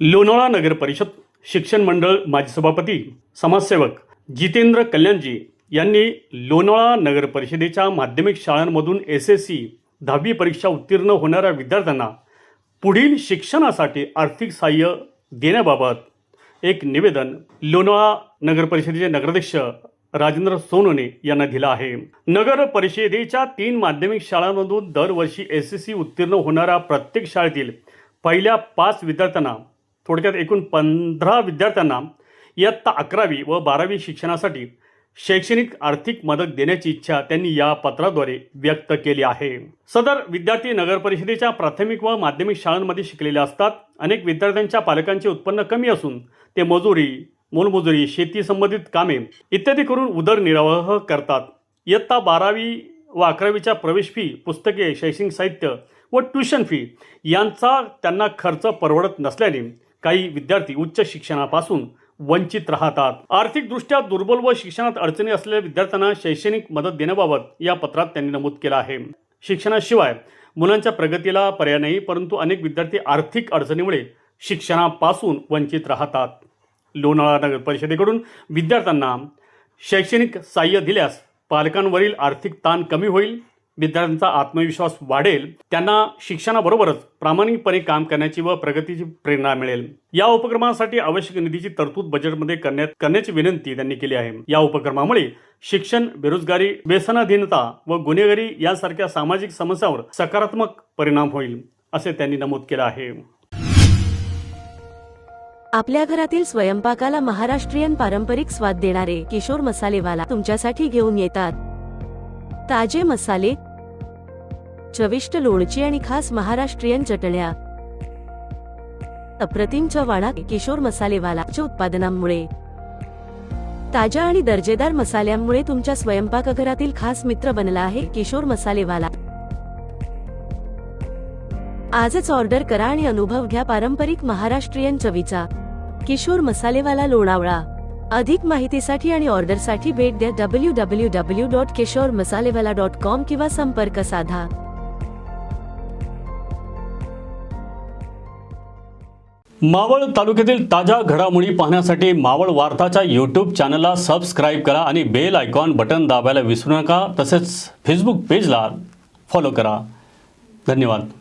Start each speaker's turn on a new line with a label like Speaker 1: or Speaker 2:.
Speaker 1: लोणावळा नगर परिषद शिक्षण मंडळ माजी सभापती समाजसेवक जितेंद्र कल्याणजी यांनी लोणावळा नगर परिषदेच्या माध्यमिक शाळांमधून SSC 10वी परीक्षा उत्तीर्ण होणाऱ्या विद्यार्थ्यांना पुढील शिक्षणासाठी आर्थिक सहाय्य देण्याबाबत एक निवेदन लोणावळा नगर परिषदेचे नगराध्यक्ष राजेंद्र सोनवणे यांना दिलं आहे। नगर परिषदेच्या 3 माध्यमिक शाळांमधून दरवर्षी SSC उत्तीर्ण होणाऱ्या प्रत्येक शाळेतील पहिल्या 5 विद्यार्थ्यांना थोडक्यात एकूण 15 विद्यार्थ्यांना इयत्ता 11वी व 12वी शिक्षणासाठी शैक्षणिक आर्थिक मदत देण्याची इच्छा त्यांनी या पत्राद्वारे व्यक्त केली आहे। सदर विद्यार्थी नगर परिषदेच्या प्राथमिक व माध्यमिक शाळांमध्ये शिकलेले असतात। अनेक विद्यार्थ्यांच्या पालकांचे उत्पन्न कमी असून ते मजुरी, मोलमजुरी, शेती संबंधित कामे इत्यादी करून उदरनिर्वाह करतात। इयत्ता 12वी व 11वीच्या प्रवेश फी, पुस्तके, शैक्षणिक साहित्य व ट्यूशन फी यांचा त्यांना खर्च परवडत नसल्याने काही विद्यार्थी उच्च शिक्षणापासून वंचित राहतात। आर्थिकदृष्ट्या दुर्बल व शिक्षणात अडचणी असलेल्या विद्यार्थ्यांना शैक्षणिक मदत देण्याबाबत या पत्रात त्यांनी नमूद केलं आहे। शिक्षणाशिवाय मुलांच्या प्रगतीला पर्याय नाही, परंतु अनेक विद्यार्थी आर्थिक अडचणीमुळे शिक्षणापासून वंचित राहतात। लोणावळा नगर परिषदेकडून विद्यार्थ्यांना शैक्षणिक सहाय्य दिल्यास पालकांवरील आर्थिक ताण कमी होईल, विद्यार्थ्यांचा आत्मविश्वास वाढेल, त्यांना शिक्षणाबरोबरच प्रामाणिकपणे काम करण्याची व प्रगतीची प्रेरणा मिळेल। या उपक्रमासाठी आवश्यक निधीची तरतूद बजेटमध्ये करण्याची विनंती त्यांनी केली आहे। या उपक्रमामुळे शिक्षण, बेरोजगारी, व्यसनाधीनता व गुन्हेगारी यांसारख्या सामाजिक समस्यांवर सकारात्मक परिणाम होईल, असे त्यांनी नमूद केलं आहे।
Speaker 2: आपल्या घरातील स्वयंपाकाला महाराष्ट्रीयन पारंपरिक स्वाद देणारे किशोर मसालेवाला तुमच्यासाठी घेऊन येतात। ताजे मसाले, चविष्ट लोणची आणि खास महाराष्ट्रीयन चटण्या, अप्रतिम चवाणा किशोर मसालेवालाच्या उत्पादनांमुळे, ताज्या आणि दर्जेदार मसाल्यांमुळे तुमच्या स्वयंपाकघरातील खास मित्र बनला आहे किशोर मसालेवाला। आजच ऑर्डर करा आणि अनुभव घ्या पारंपरिक महाराष्ट्रीयन चवीचा। किशोर मसालेवाला लोणावळा। अधिक माहितीसाठी आणि ऑर्डरसाठी भेट द्या www.kishormasalevala.com किंवा संपर्क साधा।
Speaker 1: मावळ तालुक्यातील ताज्या घडामोडी पाहण्यासाठी मावळ वार्ताच्या YouTube चॅनलला सबस्क्राईब करा आणि बेल आयकॉन बटन दाबायला विसरू नका। तसेच फेसबुक पेजला फॉलो करा। धन्यवाद।